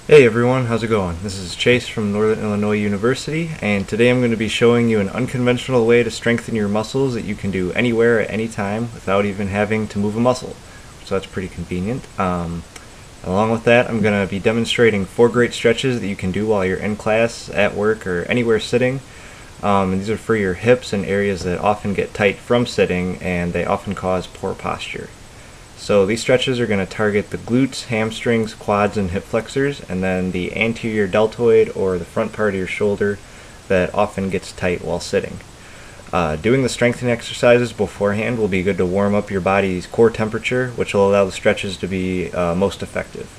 Hey everyone, how's it going? This is Chase from Northern Illinois University, and today I'm going to be showing you an unconventional way to strengthen your muscles that you can do anywhere at any time without even having to move a muscle. So that's pretty convenient. Along with that, I'm going to be demonstrating 4 great stretches that you can do while you're in class, at work, or anywhere sitting. And these are for your hips and areas that often get tight from sitting, and they often cause poor posture. So these stretches are going to target the glutes, hamstrings, quads, and hip flexors, and then the anterior deltoid or the front part of your shoulder that often gets tight while sitting. Doing the strengthening exercises beforehand will be good to warm up your body's core temperature, which will allow the stretches to be most effective.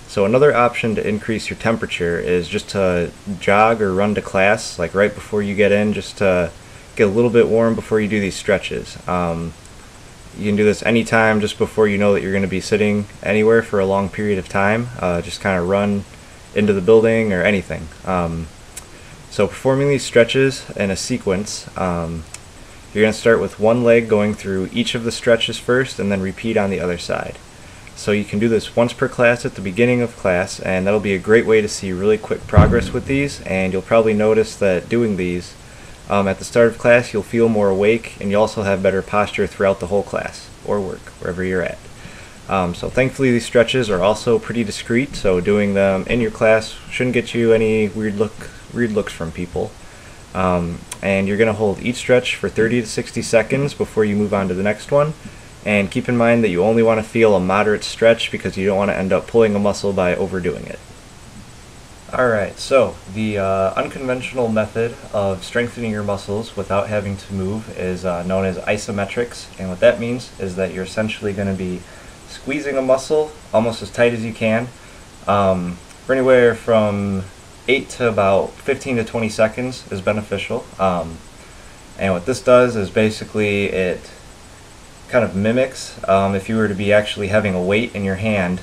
So another option to increase your temperature is just to jog or run to class, like right before you get in, just to get a little bit warm before you do these stretches. You can do this anytime just before you know that you're going to be sitting anywhere for a long period of time. Just kind of run into the building or anything. So performing these stretches in a sequence, you're going to start with one leg going through each of the stretches first and then repeat on the other side. So you can do this once per class at the beginning of class, and that'll be a great way to see really quick progress with these, and you'll probably notice that doing these at the start of class, you'll feel more awake, and you'll also have better posture throughout the whole class or work, wherever you're at. So thankfully these stretches are also pretty discreet, so doing them in your class shouldn't get you any weird looks from people. And you're going to hold each stretch for 30 to 60 seconds before you move on to the next one. And keep in mind that you only want to feel a moderate stretch because you don't want to end up pulling a muscle by overdoing it. Alright, so the unconventional method of strengthening your muscles without having to move is known as isometrics, and what that means is that you're essentially going to be squeezing a muscle almost as tight as you can for anywhere from 8 to about 15 to 20 seconds is beneficial. And what this does is basically it kind of mimics if you were to be actually having a weight in your hand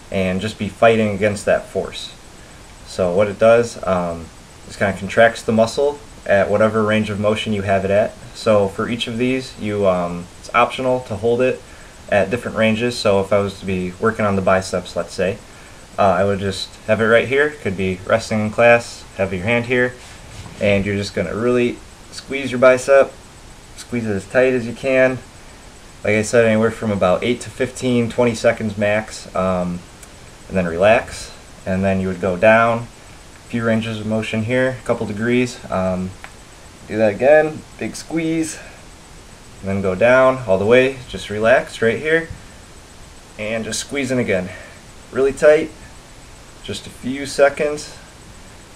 and just be fighting against that force. So what it does is kind of contracts the muscle at whatever range of motion you have it at. So for each of these, it's optional to hold it at different ranges. So if I was to be working on the biceps, let's say, I would just have it right here. Could be resting in class, have your hand here, and you're just going to really squeeze your bicep, squeeze it as tight as you can. Like I said, anywhere from about 8 to 15, 20 seconds max, and then relax. And then you would go down a few ranges of motion here, a couple degrees. Do that again, big squeeze, and then go down all the way, just relax right here, and just squeezing again. Really tight, just a few seconds.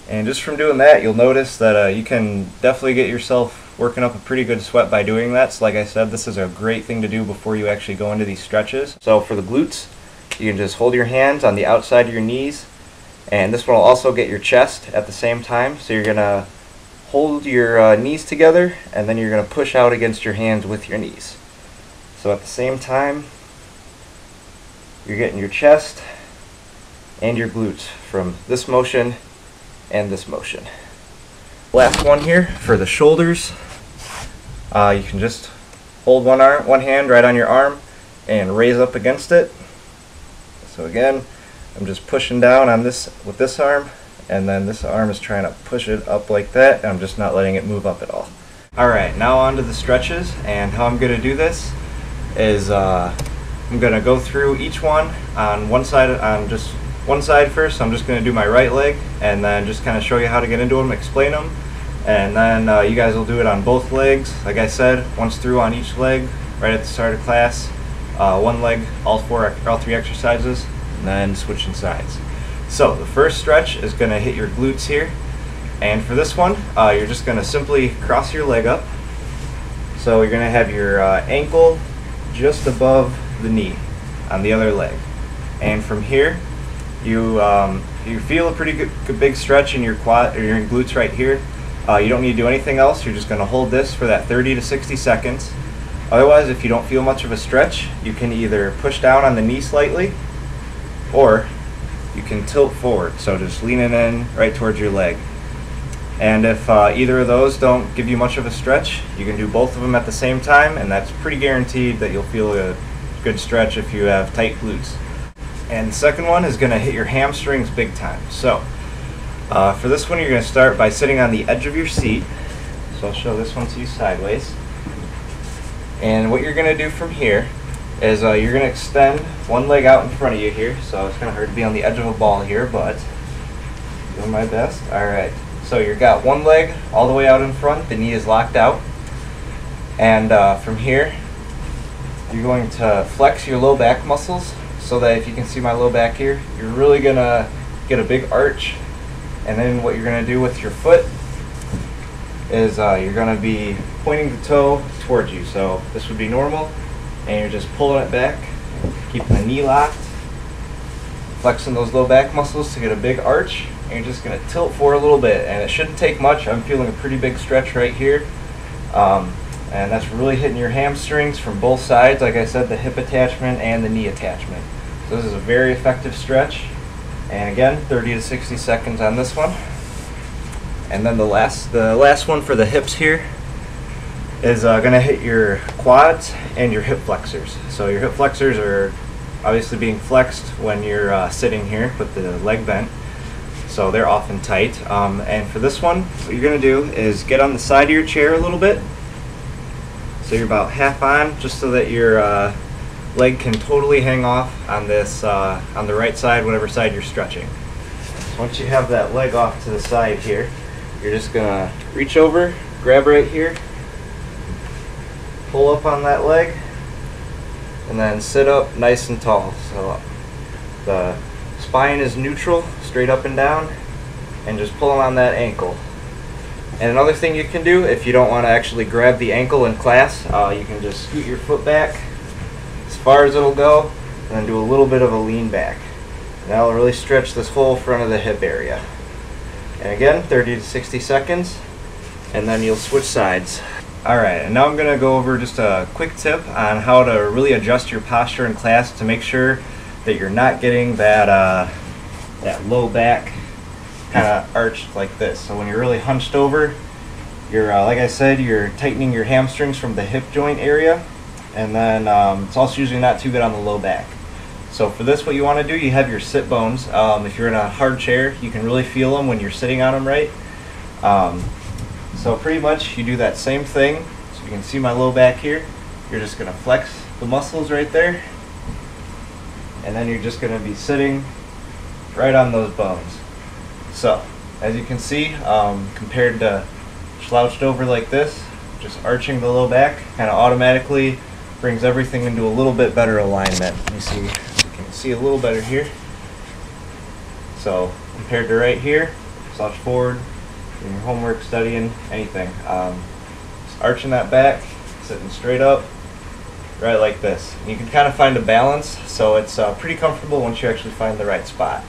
And just from doing that, you'll notice that you can definitely get yourself working up a pretty good sweat by doing that. So like I said, this is a great thing to do before you actually go into these stretches. So for the glutes, you can just hold your hands on the outside of your knees, and this one will also get your chest at the same time. So you're going to hold your knees together, and then you're going to push out against your hands with your knees. So at the same time, you're getting your chest and your glutes from this motion and this motion. Last one here for the shoulders. You can just hold one hand right on your arm and raise up against it. So again, I'm just pushing down on this with this arm, and then this arm is trying to push it up like that, and I'm just not letting it move up at all. Alright, now on to the stretches, and how I'm going to do this is I'm going to go through each one on just one side first. So I'm just going to do my right leg, and then just kind of show you how to get into them, explain them, and then you guys will do it on both legs. Like I said, once through on each leg, right at the start of class. One leg, all 3 exercises, and then switching sides. So the first stretch is going to hit your glutes here, and for this one, you're just going to simply cross your leg up. So you're going to have your ankle just above the knee on the other leg, and from here, you feel a pretty good big stretch in your quad or your glutes right here. You don't need to do anything else. You're just going to hold this for that 30 to 60 seconds. Otherwise, if you don't feel much of a stretch, you can either push down on the knee slightly, or you can tilt forward, so just leaning in right towards your leg. And if either of those don't give you much of a stretch, you can do both of them at the same time, and that's pretty guaranteed that you'll feel a good stretch if you have tight glutes. And the second one is going to hit your hamstrings big time. So for this one, you're going to start by sitting on the edge of your seat. So I'll show this one to you sideways. And what you're going to do from here is you're going to extend one leg out in front of you here. So it's kind of hard to be on the edge of a ball here, but doing my best. Alright, so you've got one leg all the way out in front, the knee is locked out. And from here, you're going to flex your low back muscles so that if you can see my low back here, you're really going to get a big arch. And then what you're going to do with your foot is you're going to be pointing the toe towards you. So this would be normal, and you're just pulling it back, keeping the knee locked, flexing those low back muscles to get a big arch, and you're just going to tilt forward a little bit. And it shouldn't take much. I'm feeling a pretty big stretch right here. And that's really hitting your hamstrings from both sides, like I said, the hip attachment and the knee attachment. So this is a very effective stretch. And again, 30 to 60 seconds on this one. And then the last one for the hips here is going to hit your quads and your hip flexors. So your hip flexors are obviously being flexed when you're sitting here with the leg bent. So they're often tight. And for this one, what you're going to do is get on the side of your chair a little bit. So you're about half on, just so that your leg can totally hang off on this on the right side, whatever side you're stretching. So once you have that leg off to the side here, you're just gonna reach over, grab right here, pull up on that leg, and then sit up nice and tall. So the spine is neutral, straight up and down, and just pull on that ankle. And another thing you can do, if you don't want to actually grab the ankle in class, you can just scoot your foot back as far as it'll go, and then do a little bit of a lean back. And that'll really stretch this whole front of the hip area. And again, 30 to 60 seconds, and then you'll switch sides. Alright, and now I'm going to go over just a quick tip on how to really adjust your posture in class to make sure that you're not getting that low back kind of arched like this. So when you're really hunched over, you're like I said, you're tightening your hamstrings from the hip joint area, and then it's also usually not too good on the low back. So for this, what you want to do, you have your sit bones. If you're in a hard chair, you can really feel them when you're sitting on them right. So pretty much you do that same thing. So you can see my low back here. You're just going to flex the muscles right there, and then you're just going to be sitting right on those bones. So, as you can see, compared to slouched over like this, just arching the low back kind of automatically brings everything into a little bit better alignment. Let me see if you can see a little better here. So, compared to right here, slouch forward, doing your homework, studying, anything. Just arching that back, sitting straight up, right like this. And you can kind of find a balance, so it's pretty comfortable once you actually find the right spot.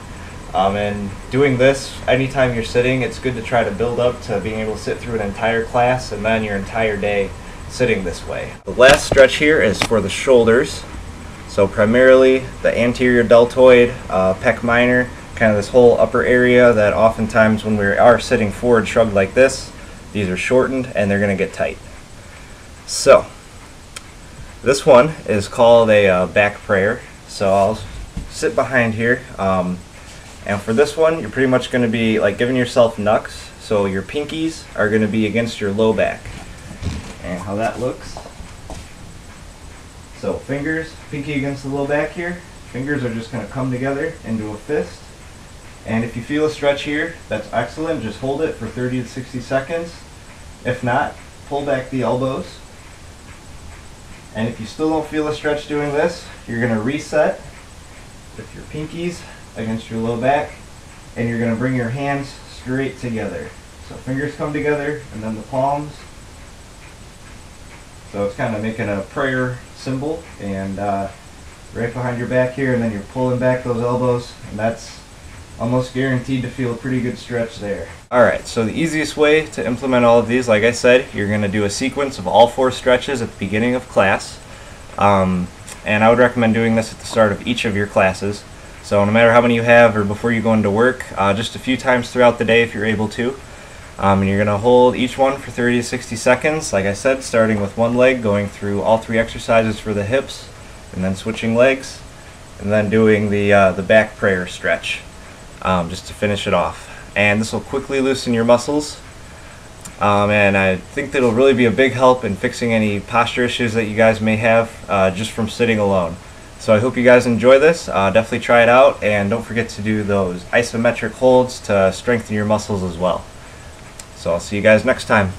And doing this anytime you're sitting, it's good to try to build up to being able to sit through an entire class and then your entire day sitting this way. The last stretch here is for the shoulders. So primarily the anterior deltoid, pec minor, kind of this whole upper area that oftentimes when we are sitting forward shrugged like this, these are shortened and they're going to get tight. So this one is called a back prayer. So I'll sit behind here. And for this one, you're pretty much going to be like giving yourself knucks. So your pinkies are going to be against your low back. And how that looks. So fingers, pinky against the low back here. Fingers are just going to come together into a fist. And if you feel a stretch here, that's excellent. Just hold it for 30 to 60 seconds. If not, pull back the elbows. And if you still don't feel a stretch doing this, you're going to reset with your pinkies against your low back, and you're going to bring your hands straight together. So fingers come together and then the palms. So it's kind of making a prayer symbol, and right behind your back here, and then you're pulling back those elbows, and that's almost guaranteed to feel a pretty good stretch there. Alright, so the easiest way to implement all of these, like I said, you're going to do a sequence of all 4 stretches at the beginning of class. And I would recommend doing this at the start of each of your classes. So no matter how many you have or before you go into work, just a few times throughout the day if you're able to. And you're going to hold each one for 30 to 60 seconds, like I said, starting with one leg, going through all 3 exercises for the hips, and then switching legs. and then doing the back prayer stretch just to finish it off. And this will quickly loosen your muscles, and I think that it'll really be a big help in fixing any posture issues that you guys may have just from sitting alone. So I hope you guys enjoy this. Definitely try it out, and don't forget to do those isometric holds to strengthen your muscles as well. So I'll see you guys next time.